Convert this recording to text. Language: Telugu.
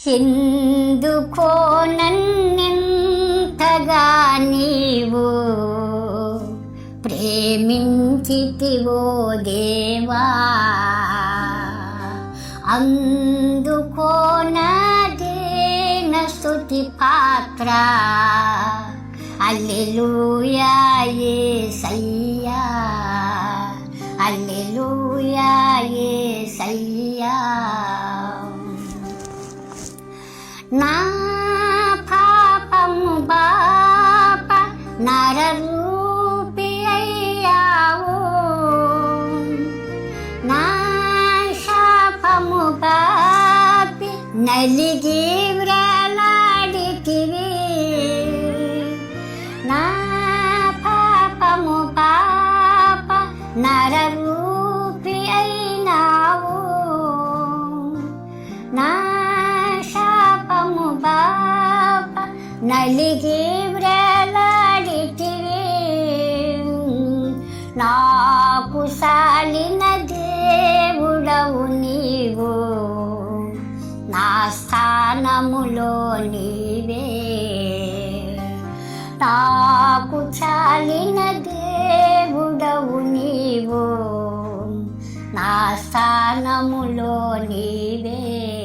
ఎందుకో నన్నెంతగా నీవు ప్రేమించితివో దేవా, అందుకో నాదేన స్తుతి పాత్ర. హల్లెలూయా యేసయ్యా, హల్లెలూయా యేసయ్యా. నా పాపము బాప నరరూపి అయ్యావు, నా శాపము బాపి నలిగి వ్రేలాడితివి. నా పాపము పాప నరరూపి అయినావు, నా శాపము బాప నలిగి వ్రేలాడితివి. నాకు సాలిన దేవుడవు నీవు, నా స్థానములో నీవే. నాకు చాలిన దేవుడవు నీవు, నా స్థానములో